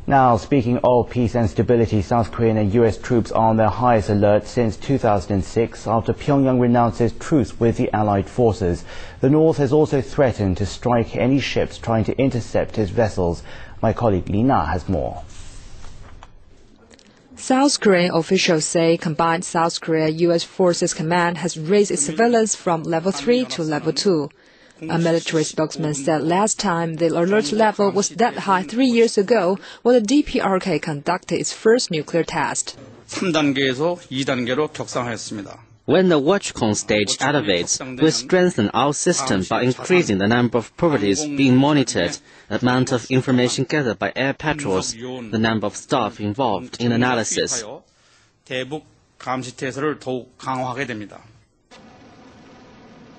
Now, speaking of peace and stability, South Korean and U.S. troops are on their highest alert since 2006 after Pyongyang renounces truce with the Allied forces. The North has also threatened to strike any ships trying to intercept its vessels. My colleague Lina has more. South Korean officials say combined South Korea-U.S. Forces Command has raised its surveillance from level 3 to level 2. A military spokesman said last time the alert level was that high 3 years ago when the DPRK conducted its first nuclear test. 3단계에서 2단계로 격상하였습니다. When the WatchCon stage elevates, we strengthen our system by increasing the number of properties being monitored, the amount of information gathered by air patrols, the number of staff involved in analysis. 대북 감시 태세를 더욱 강화하게 됩니다.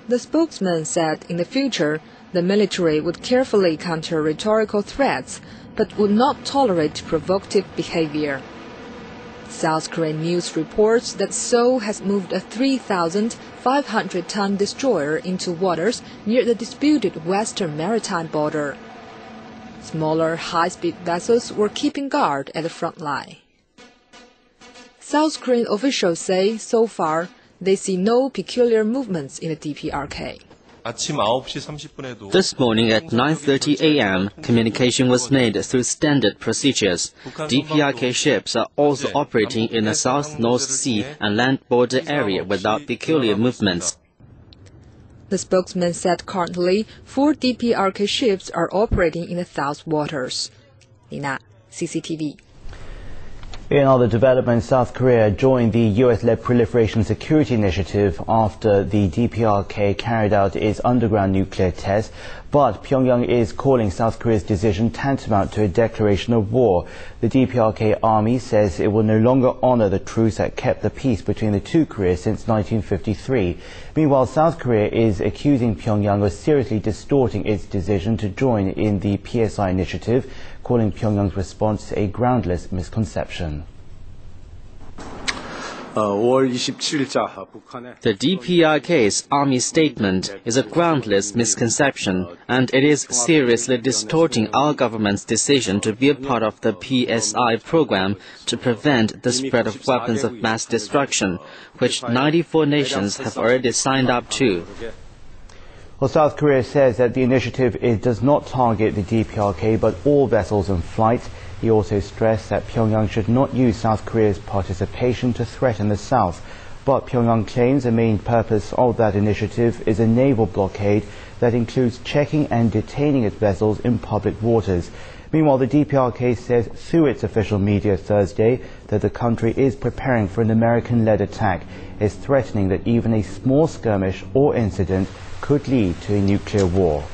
The spokesman said in the future, the military would carefully counter rhetorical threats, but would not tolerate provocative behavior. South Korean news reports that Seoul has moved a 3,500-ton destroyer into waters near the disputed western maritime border. Smaller, high-speed vessels were keeping guard at the front line. South Korean officials say, so far, they see no peculiar movements in the DPRK. This morning at 9:30 a.m., communication was made through standard procedures. DPRK ships are also operating in the South North Sea and land border area without peculiar movements. The spokesman said currently 4 DPRK ships are operating in the South waters. Lina, CCTV. In other developments, South Korea joined the U.S.-led Proliferation Security Initiative after the DPRK carried out its underground nuclear test, but Pyongyang is calling South Korea's decision tantamount to a declaration of war. The DPRK army says it will no longer honor the truce that kept the peace between the two Koreas since 1953. Meanwhile, South Korea is accusing Pyongyang of seriously distorting its decision to join in the PSI initiative, calling Pyongyang's response a groundless misconception. The DPRK's army statement is a groundless misconception, and it is seriously distorting our government's decision to be a part of the PSI program to prevent the spread of weapons of mass destruction, which 94 nations have already signed up to. Well, South Korea says that the initiative does not target the DPRK but all vessels in flight. He also stressed that Pyongyang should not use South Korea's participation to threaten the South. But Pyongyang claims the main purpose of that initiative is a naval blockade that includes checking and detaining its vessels in public waters. Meanwhile, the DPRK says through its official media Thursday that the country is preparing for an American-led attack. It's threatening that even a small skirmish or incident could lead to a nuclear war.